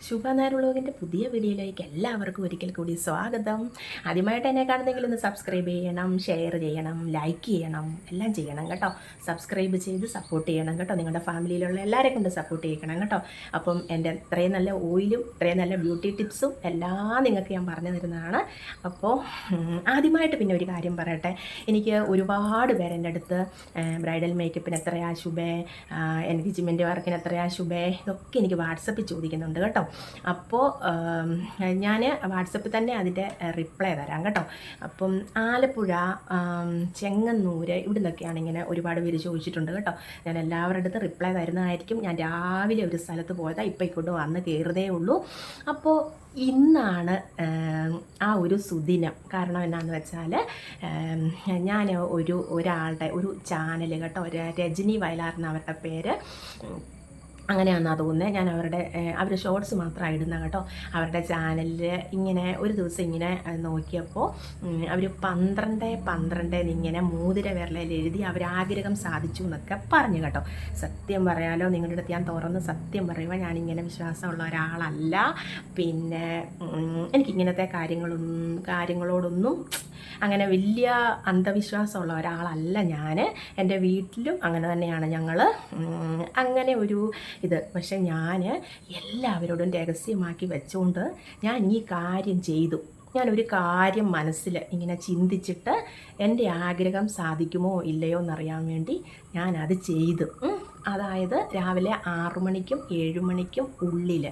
ശുഭനേരം വ്ളോഗിൻ്റെ പുതിയ വീഡിയോയിലേക്ക് എല്ലാവർക്കും ഒരിക്കൽ കൂടി സ്വാഗതം. ആദ്യമായിട്ട് എന്നെ കാണുന്നെങ്കിൽ ഒന്ന് സബ്സ്ക്രൈബ് ചെയ്യണം, ഷെയർ ചെയ്യണം, ലൈക്ക് ചെയ്യണം, എല്ലാം ചെയ്യണം കേട്ടോ. സബ്സ്ക്രൈബ് ചെയ്ത് സപ്പോർട്ട് ചെയ്യണം കേട്ടോ. നിങ്ങളുടെ ഫാമിലിയിലുള്ള എല്ലാവരെയും കൊണ്ട് സപ്പോർട്ട് ചെയ്യണം കേട്ടോ. അപ്പം എൻ്റെ ഇത്രയും നല്ല ഓയിലും ഇത്രയും നല്ല ബ്യൂട്ടി ടിപ്സും എല്ലാം നിങ്ങൾക്ക് ഞാൻ പറഞ്ഞു തരുന്നതാണ്. അപ്പോൾ ആദ്യമായിട്ട് പിന്നെ ഒരു കാര്യം പറയട്ടെ. എനിക്ക് ഒരുപാട് പേര് എൻ്റെ അടുത്ത് ബ്രൈഡൽ മേക്കപ്പിന് എത്രയാ ശുഭേ, എൻഗേജ്മെൻറ്റ് വർക്കിന് എത്രയാ ശുഭേ, ഇതൊക്കെ എനിക്ക് വാട്സപ്പിൽ ചോദിക്കുന്നുണ്ട് കേട്ടോ. അപ്പോൾ ഞാൻ വാട്സപ്പിൽ തന്നെ അതിൻ്റെ റിപ്ലൈ തരാം കേട്ടോ. അപ്പം ആലപ്പുഴ, ചെങ്ങന്നൂർ ഇവിടെ നിന്നൊക്കെയാണ് ഇങ്ങനെ ഒരുപാട് പേര് ചോദിച്ചിട്ടുണ്ട് കേട്ടോ. ഞാൻ എല്ലാവരുടെ അടുത്ത് റിപ്ലൈ തരുന്നതായിരിക്കും. ഞാൻ രാവിലെ ഒരു സ്ഥലത്ത് പോയതാണ്, ഇപ്പോൾ ഇക്കൊണ്ട് വന്ന് കയറുതേ ഉള്ളൂ. അപ്പോൾ ഇന്നാണ് ആ ഒരു സുദിനം. കാരണം എന്നാന്ന് വെച്ചാൽ ഞാൻ ഒരാളുടെ ഒരു ചാനൽ കേട്ടോ, ഒരു രജനി വയലാർ എന്നവരുടെ പേര്, അങ്ങനെയാണെന്നാണ് തോന്നുന്നത്. ഞാൻ അവരുടെ ഷോർട്സ് മാത്രമാണ് ഇടുന്നത് കേട്ടോ. അവരുടെ ചാനലിൽ ഇങ്ങനെ ഒരു ദിവസം ഇങ്ങനെ നോക്കിയപ്പോൾ അവർ 12 എന്നിങ്ങനെ മോതിര വിരലിൽ എഴുതി അവരാഗ്രഹം സാധിച്ചു എന്നൊക്കെ പറഞ്ഞു കേട്ടോ. സത്യം പറയാലോ, നിങ്ങളുടെ അടുത്ത് ഞാൻ തുറന്ന് സത്യം പറയുമ്പോൾ ഞാനിങ്ങനെ വിശ്വാസമുള്ള ഒരാളല്ല. പിന്നെ എനിക്കിങ്ങനത്തെ കാര്യങ്ങളോടൊന്നും അങ്ങനെ വലിയ അന്ധവിശ്വാസമുള്ള ഒരാളല്ല ഞാൻ. എൻ്റെ വീട്ടിലും അങ്ങനെ തന്നെയാണ് ഞങ്ങൾ. അങ്ങനെ ഒരു പക്ഷെ ഞാൻ എല്ലാവരോടും രഹസ്യമാക്കി വെച്ചുകൊണ്ട് ഞാൻ ഈ കാര്യം ചെയ്തു. ഞാനൊരു കാര്യം മനസ്സിൽ ഇങ്ങനെ ചിന്തിച്ചിട്ട് എൻ്റെ ആഗ്രഹം സാധിക്കുമോ ഇല്ലയോ എന്നറിയാൻ വേണ്ടി ഞാനത് ചെയ്തു. അതായത് രാവിലെ 6 മണിക്കും 7 മണിക്കും ഉള്ളിൽ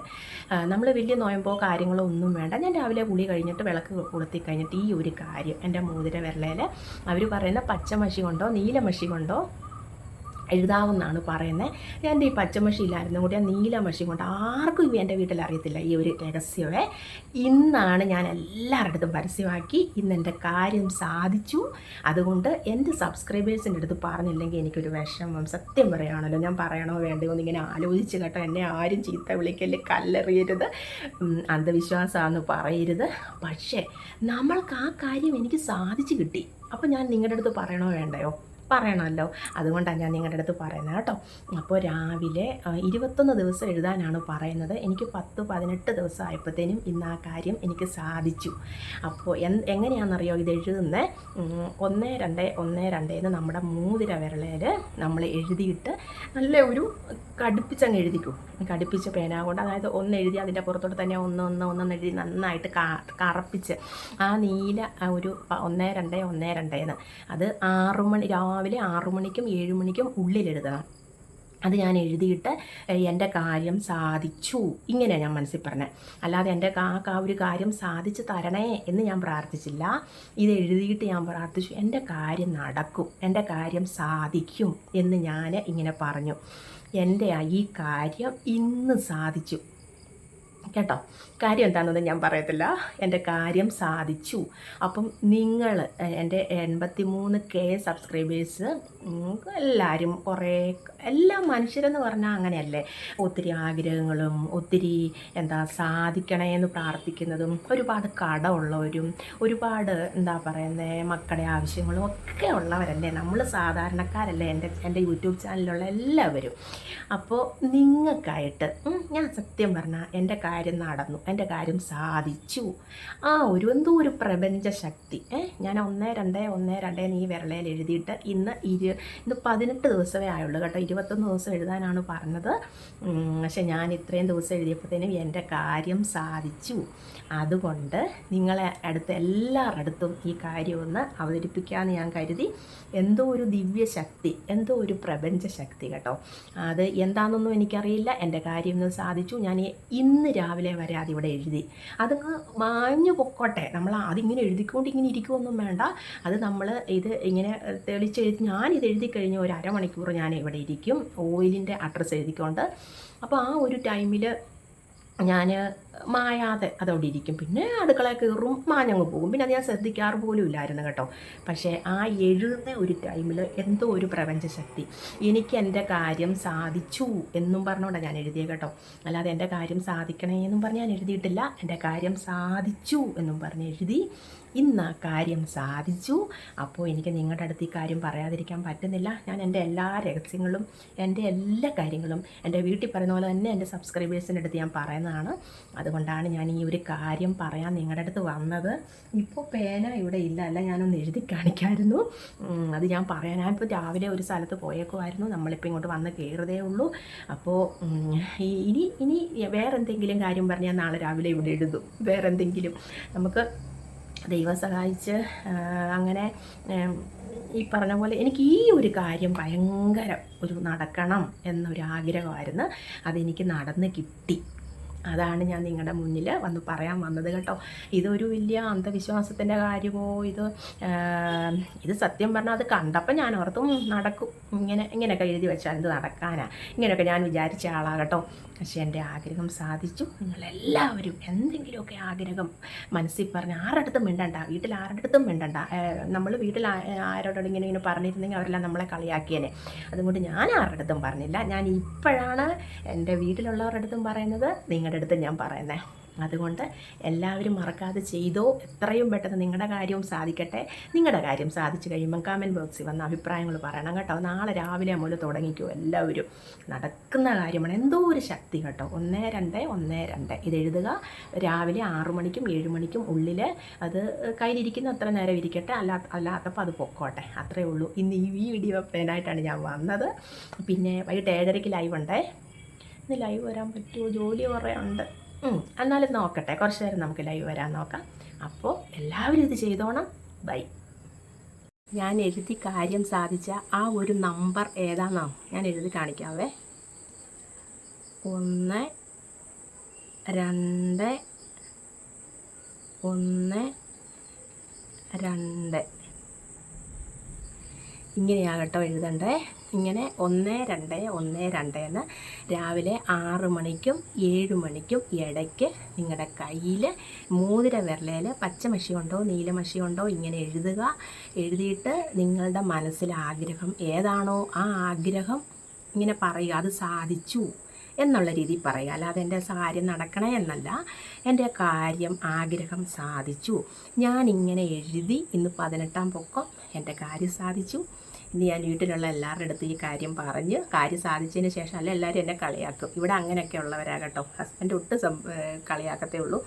നമ്മൾ വലിയ നോയമ്പോ കാര്യങ്ങളോ ഒന്നും വേണ്ട. ഞാൻ രാവിലെ കുളി കഴിഞ്ഞിട്ട് വിളക്ക് കൊളുത്തി കഴിഞ്ഞിട്ട് ഈ ഒരു കാര്യം എൻ്റെ മോതിര വിരലിൽ അവർ പറയുന്ന പച്ചമഷി കൊണ്ടോ നീലമഷി കൊണ്ടോ എഴുതാമെന്നാണ് പറയുന്നത്. എൻ്റെ ഈ പച്ചമഷി ഇല്ലായിരുന്നു കൂടി ഞാൻ നീലമഷി കൊണ്ട് ആർക്കും എൻ്റെ വീട്ടിൽ അറിയത്തില്ല ഈ ഒരു രഹസ്യമേ. ഇന്നാണ് ഞാൻ എല്ലാവരുടെ അടുത്തും പരസ്യമാക്കി. ഇന്ന് എൻ്റെ കാര്യം സാധിച്ചു. അതുകൊണ്ട് എൻ്റെ സബ്സ്ക്രൈബേഴ്സിൻ്റെ അടുത്ത് പറഞ്ഞില്ലെങ്കിൽ എനിക്കൊരു വിഷമം. സത്യം പറയുകയാണല്ലോ, ഞാൻ പറയണോ വേണ്ടയോ എന്നിങ്ങനെ ആലോചിച്ച് കേട്ടോ. എന്നെ ആരും ചീത്ത വിളിക്കല്, കല്ലെറിയരുത്, അന്ധവിശ്വാസമാണെന്ന് പറയരുത്. പക്ഷേ നമ്മൾക്ക് ആ കാര്യം എനിക്ക് സാധിച്ചു കിട്ടി. അപ്പോൾ ഞാൻ നിങ്ങളുടെ അടുത്ത് പറയണോ വേണ്ടയോ? പറയണമല്ലോ. അതുകൊണ്ടാണ് ഞാൻ നിങ്ങളുടെ അടുത്ത് പറയുന്നത് കേട്ടോ. അപ്പോൾ രാവിലെ 21 ദിവസം എഴുതാനാണ് പറയുന്നത്. എനിക്ക് 10-18 ദിവസം ആയപ്പോഴത്തേനും ഇന്ന് ആ കാര്യം എനിക്ക് സാധിച്ചു. അപ്പോൾ എങ്ങനെയാണെന്നറിയോ ഇത് എഴുതുന്നത്? 1-2-1-2 എന്ന് നമ്മുടെ മോതിര വിരലിൽ നമ്മൾ എഴുതിയിട്ട് നല്ല ഒരു കടുപ്പിച്ചങ്ങ് എഴുതിക്കും. കടുപ്പിച്ച പേന കൊണ്ട്, അതായത് ഒന്ന് എഴുതി അതിൻ്റെ പുറത്തോട്ട് തന്നെ ഒന്ന് എഴുതി നന്നായിട്ട് കറപ്പിച്ച് ആ നീല ഒരു 1-2-1-2 എന്ന് അത് 6 മണി രാവിലെ 6 മണിക്കും 7 മണിക്കും ഉള്ളിലെഴുതണം. അത് ഞാൻ എഴുതിയിട്ട് എൻ്റെ കാര്യം സാധിച്ചു ഇങ്ങനെ ഞാൻ മനസ്സിൽ പറഞ്ഞത്. അല്ലാതെ എൻ്റെ ഒരു കാര്യം സാധിച്ച് തരണേ എന്ന് ഞാൻ പ്രാർത്ഥിച്ചില്ല. ഇത് എഴുതിയിട്ട് ഞാൻ പ്രാർത്ഥിച്ചു എൻ്റെ കാര്യം നടക്കും, എൻ്റെ കാര്യം സാധിക്കും എന്ന് ഞാൻ ഇങ്ങനെ പറഞ്ഞു. എൻ്റെ ഈ കാര്യം ഇന്ന് സാധിച്ചു കേട്ടോ. കാര്യം എന്താണെന്നൊന്നും ഞാൻ പറയത്തില്ല. എൻ്റെ കാര്യം സാധിച്ചു. അപ്പം നിങ്ങൾ എൻ്റെ 83K സബ്സ്ക്രൈബേഴ്സ് എല്ലാവരും എല്ലാ മനുഷ്യരെന്ന് പറഞ്ഞാൽ അങ്ങനെയല്ലേ, ഒത്തിരി ആഗ്രഹങ്ങളും ഒത്തിരി സാധിക്കണേ എന്ന് പ്രാർത്ഥിക്കുന്നതും ഒരുപാട് കടമുള്ളവരും ഒരുപാട് മക്കളുടെ ആവശ്യങ്ങളും ഒക്കെ ഉള്ളവരല്ലേ. നമ്മൾ സാധാരണക്കാരല്ലേ എൻ്റെ യൂട്യൂബ് ചാനലിലുള്ള എല്ലാവരും. അപ്പോൾ നിങ്ങൾക്കായിട്ട് ഞാൻ സത്യം പറഞ്ഞാൽ എൻ്റെ കാര്യം നടന്നു, എൻ്റെ കാര്യം സാധിച്ചു. എന്തോ ഒരു പ്രപഞ്ച ശക്തി. ഞാൻ 1-2-1-2 ഈ വിരളയിൽ എഴുതിയിട്ട് ഇന്ന് 18 ദിവസമേ ആയുള്ളൂ കേട്ടോ. 21 ദിവസം എഴുതാനാണ് പറഞ്ഞത്. പക്ഷെ ഞാൻ ഇത്രയും ദിവസം എഴുതിയപ്പോഴത്തേനും എൻ്റെ കാര്യം സാധിച്ചു. അതുകൊണ്ട് നിങ്ങളെ അടുത്ത് എല്ലാവരുടെ അടുത്തും ഈ കാര്യം ഒന്ന് അവതരിപ്പിക്കാമെന്ന് ഞാൻ കരുതി. എന്തോ ഒരു ദിവ്യശക്തി, എന്തോ ഒരു പ്രപഞ്ച ശക്തി കേട്ടോ. അത് എന്താണെന്നൊന്നും എനിക്കറിയില്ല. എൻ്റെ കാര്യം ഒന്ന് സാധിച്ചു. ഞാൻ ഇന്ന് രാവിലെ വരെ അതിവിടെ എഴുതി. അതങ്ങ് മാഞ്ഞു പൊക്കോട്ടെ. നമ്മൾ അതിങ്ങനെ എഴുതിക്കൊണ്ട് ഇങ്ങനെ ഇരിക്കുമൊന്നും വേണ്ട. അത് നമ്മൾ ഇത് ഇങ്ങനെ തെളിച്ചെഴുതി ഞാനിത് എഴുതി കഴിഞ്ഞ് ഒരു അരമണിക്കൂർ ഞാൻ ഇവിടെ ഇരിക്കും ഓയിലിൻ്റെ അഡ്രസ്സ് എഴുതിക്കൊണ്ട്. അപ്പോൾ ആ ഒരു ടൈമിൽ ഞാൻ മായാതെ അതവിടെ ഇരിക്കും. പിന്നെ അടുക്കളയിൽ കയറും, മാഞ്ഞങ്ങ് പോകും. പിന്നെ അത് ഞാൻ ശ്രദ്ധിക്കാറ് പോലും ഇല്ലായിരുന്നു കേട്ടോ. പക്ഷേ ആ എഴുതുന്ന ഒരു ടൈമിൽ എന്തോ ഒരു പ്രപഞ്ചശക്തി എനിക്ക് എൻ്റെ കാര്യം സാധിച്ചു എന്നും പറഞ്ഞുകൊണ്ടാണ് ഞാൻ എഴുതിയത് കേട്ടോ. അല്ലാതെ എൻ്റെ കാര്യം സാധിക്കണേ എന്നും പറഞ്ഞ് ഞാൻ എഴുതിയിട്ടില്ല. എൻ്റെ കാര്യം സാധിച്ചു എന്നും പറഞ്ഞ് എഴുതി. ഇന്ന് ആ കാര്യം സാധിച്ചു. അപ്പോൾ എനിക്ക് നിങ്ങളുടെ അടുത്ത് ഈ കാര്യം പറയാതിരിക്കാൻ പറ്റുന്നില്ല. ഞാൻ എൻ്റെ എല്ലാ രഹസ്യങ്ങളും എൻ്റെ എല്ലാ കാര്യങ്ങളും എൻ്റെ വീട്ടിൽ പറയുന്ന പോലെ തന്നെ എൻ്റെ സബ്സ്ക്രൈബേഴ്സിൻ്റെ അടുത്ത് ഞാൻ പറയുന്നതാണ്. അതുകൊണ്ടാണ് ഞാൻ ഈ ഒരു കാര്യം പറയാൻ നിങ്ങളുടെ അടുത്ത് വന്നത്. ഇപ്പോൾ പേന ഇവിടെ ഇല്ല, അല്ല ഞാനൊന്ന് എഴുതി കാണിക്കാമായിരുന്നു. അത് ഞാൻ പറയാനായപ്പോൾ രാവിലെ ഒരു സ്ഥലത്ത് പോയേക്കുമായിരുന്നു. നമ്മളിപ്പോൾ ഇങ്ങോട്ട് വന്ന് കയറുതേ ഉള്ളൂ. അപ്പോൾ ഇനി വേറെ എന്തെങ്കിലും കാര്യം പറഞ്ഞാൽ നാളെ രാവിലെ ഇവിടെ എഴുതും. വേറെ എന്തെങ്കിലും നമുക്ക് ദൈവം സഹായിച്ച് അങ്ങനെ ഈ പറഞ്ഞ പോലെ എനിക്ക് ഈ ഒരു കാര്യം ഭയങ്കര ഒരു നടക്കണം എന്നൊരു ആഗ്രഹമായിരുന്നു. അതെനിക്ക് നടന്ന് കിട്ടി. അതാണ് ഞാൻ നിങ്ങളുടെ മുന്നിൽ വന്ന് പറയാൻ വന്നത് കേട്ടോ. ഇതൊരു വലിയ അന്ധവിശ്വാസത്തിൻ്റെ കാര്യമോ ഇത് സത്യം പറഞ്ഞാൽ അത് കണ്ടപ്പോൾ ഞാൻ ഓർത്തും നടക്കും, ഇങ്ങനെയൊക്കെ എഴുതി വെച്ചാൽ എന്ത് നടക്കാനാ, ഇങ്ങനെയൊക്കെ ഞാൻ വിചാരിച്ച ആളാണ് കേട്ടോ. പക്ഷേ എൻ്റെ ആഗ്രഹം സാധിച്ചു. നിങ്ങളെല്ലാവരും എന്തെങ്കിലുമൊക്കെ ആഗ്രഹം മനസ്സിൽ പറഞ്ഞ് ആരുടെടുത്തും മിണ്ടണ്ട, വീട്ടിൽ ആരുടെടുത്തും മിണ്ടണ്ട. നമ്മൾ വീട്ടിൽ ആരോടും ഇങ്ങനെ പറഞ്ഞിരുന്നെങ്കിൽ അവരെല്ലാം നമ്മളെ കളിയാക്കിയേനെ. അതുകൊണ്ട് ഞാൻ ആരുടെടുത്തും പറഞ്ഞില്ല. ഞാൻ ഇപ്പോഴാണ് എൻ്റെ വീട്ടിലുള്ളവരുടെ അടുത്തും പറയുന്നത്, നിങ്ങളുടെ അടുത്ത് ഞാൻ പറയുന്നത്. അതുകൊണ്ട് എല്ലാവരും മറക്കാതെ ചെയ്തോ. എത്രയും പെട്ടെന്ന് നിങ്ങളുടെ കാര്യവും സാധിക്കട്ടെ. നിങ്ങളുടെ കാര്യം സാധിച്ചു കഴിയുമ്പം കമൻറ്റ് ബോക്സിൽ വന്ന അഭിപ്രായങ്ങൾ പറയണം കേട്ടോ. നാളെ രാവിലെ മുതൽ തുടങ്ങിക്കോ. എല്ലാവരും നടക്കുന്ന കാര്യമാണ്. എന്തോ ഒരു ശക്തി കേട്ടോ. 1212 ഇത് എഴുതുക. രാവിലെ 6 മണിക്കും 7 മണിക്കും ഉള്ളിൽ അത് കയ്യിലിരിക്കുന്ന അത്ര നേരം ഇരിക്കട്ടെ. അല്ലാത്തപ്പോൾ അത് പൊക്കോട്ടെ. അത്രയേ ഉള്ളൂ. ഇന്ന് ഈ വീഡിയോ വെക്കാനായിട്ടാണ് ഞാൻ വന്നത്. പിന്നെ വൈകിട്ട് 7:30 ലൈവ് ഉണ്ടേ. ഇന്ന് ലൈവ് വരാൻ പറ്റുമോ? ജോലി കുറേ ഉണ്ട്. എന്നാലും നോക്കട്ടെ, കുറച്ച് നേരം നമുക്ക് ലൈവ് വരാൻ നോക്കാം. അപ്പോൾ എല്ലാവരും ഇത് ചെയ്തോണം. ബൈ. ഞാൻ എഴുതി കാര്യം സാധിച്ച ആ ഒരു നമ്പർ ഏതാണെന്നോ ഞാൻ എഴുതി കാണിക്കാവേ. 1 2 1 2 ഇങ്ങനെയാകട്ടോ എഴുതണ്ടേ. ഇങ്ങനെ 1 2 1 2 എന്ന് രാവിലെ 6 മണിക്കും 7 മണിക്കും ഇടയ്ക്ക് നിങ്ങളുടെ കയ്യിൽ മോതിര വിരലയിൽ പച്ചമഷി കൊണ്ടോ നീലമഷി കൊണ്ടോ ഇങ്ങനെ എഴുതുക. എഴുതിയിട്ട് നിങ്ങളുടെ മനസ്സിലെ ആഗ്രഹം ഏതാണോ ആ ആഗ്രഹം ഇങ്ങനെ പറയുക. അത് സാധിച്ചു എന്നുള്ള രീതിയിൽ പറയുക. അല്ലാതെ എൻ്റെ കാര്യം നടക്കണേ എന്നല്ല. എൻ്റെ കാര്യം ആഗ്രഹം സാധിച്ചു. ഞാനിങ്ങനെ എഴുതി. ഇന്ന് 18-ാം പൊക്കം. എൻ്റെ കാര്യം സാധിച്ചു. ഇനി ഞാൻ വീട്ടിലുള്ള എല്ലാവരുടെ അടുത്ത് ഈ കാര്യം പറഞ്ഞ് കാര്യം സാധിച്ചതിന് ശേഷം അല്ല എല്ലാവരും എന്നെ കളിയാക്കും. ഇവിടെ അങ്ങനെയൊക്കെ ഉള്ളവരാകട്ടോ. ഹസ്ബൻഡ് ഒട്ടും കളിയാക്കത്തേ ഉള്ളൂ.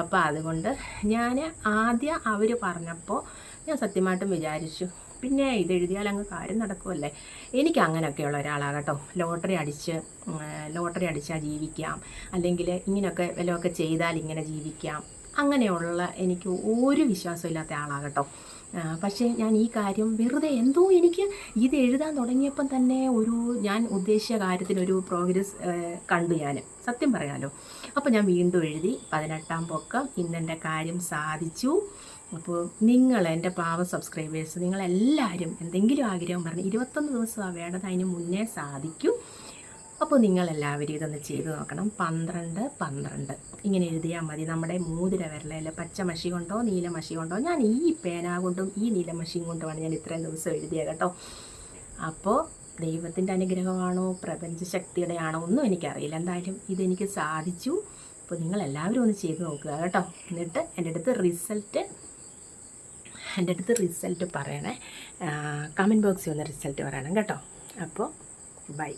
അപ്പോൾ അതുകൊണ്ട് ഞാൻ ആദ്യം അവർ പറഞ്ഞപ്പോൾ ഞാൻ സത്യമായിട്ടും വിചാരിച്ചു, പിന്നെ ഇതെഴുതിയാൽ അങ്ങ് കാര്യം നടക്കുമല്ലേ. എനിക്ക് അങ്ങനെയൊക്കെയുള്ള ഒരാളാകട്ടോ. ലോട്ടറി അടിച്ചാൽ ജീവിക്കാം, അല്ലെങ്കിൽ ഇങ്ങനെയൊക്കെ വല്ലതൊക്കെ ചെയ്താൽ ഇങ്ങനെ ജീവിക്കാം, അങ്ങനെയുള്ള എനിക്ക് ഒരു വിശ്വാസമില്ലാത്ത ആളാകട്ടോ. പക്ഷേ ഞാൻ ഈ കാര്യം വെറുതെ എന്തോ എനിക്ക് ഇത് എഴുതാൻ തുടങ്ങിയപ്പം തന്നെ ഞാൻ ഉദ്ദേശിച്ച കാര്യത്തിനൊരു പ്രോഗ്രസ് കണ്ടു ഞാൻ, സത്യം പറയാമല്ലോ. അപ്പോൾ ഞാൻ വീണ്ടും എഴുതി 18-ാം പൊക്കം. ഇന്നെൻ്റെ കാര്യം സാധിച്ചു. അപ്പോൾ നിങ്ങൾ എൻ്റെ പാവ സബ്സ്ക്രൈബേഴ്സ് നിങ്ങളെല്ലാവരും എന്തെങ്കിലും ആഗ്രഹം പറഞ്ഞ് 21 ദിവസമാണ് വേണ്ടത്, അതിന് മുന്നേ സാധിക്കും. അപ്പോൾ നിങ്ങളെല്ലാവരും ഇതൊന്ന് ചെയ്ത് നോക്കണം. 12-12 ഇങ്ങനെ എഴുതിയാൽ മതി. നമ്മുടെ മോതിര വിരലയിൽ പച്ചമഷി കൊണ്ടോ നീലമഷി കൊണ്ടോ, ഞാൻ ഈ പേന കൊണ്ടും ഈ നീലമഷിയും കൊണ്ടുമാണ് ഞാൻ ഇത്രയും ദിവസം എഴുതിയത് കേട്ടോ. അപ്പോൾ ദൈവത്തിൻ്റെ അനുഗ്രഹമാണോ പ്രപഞ്ചശക്തിയുടെ ആണോ ഒന്നും എനിക്കറിയില്ല. എന്തായാലും ഇതെനിക്ക് സാധിച്ചു. അപ്പോൾ നിങ്ങളെല്ലാവരും ഒന്ന് ചെയ്ത് നോക്കുക കേട്ടോ. എന്നിട്ട് എൻ്റെ അടുത്ത് റിസൾട്ട് പറയണേ. കമൻറ്റ് ബോക്സിൽ ഒന്ന് റിസൾട്ട് പറയണം കേട്ടോ. അപ്പോൾ ബൈ.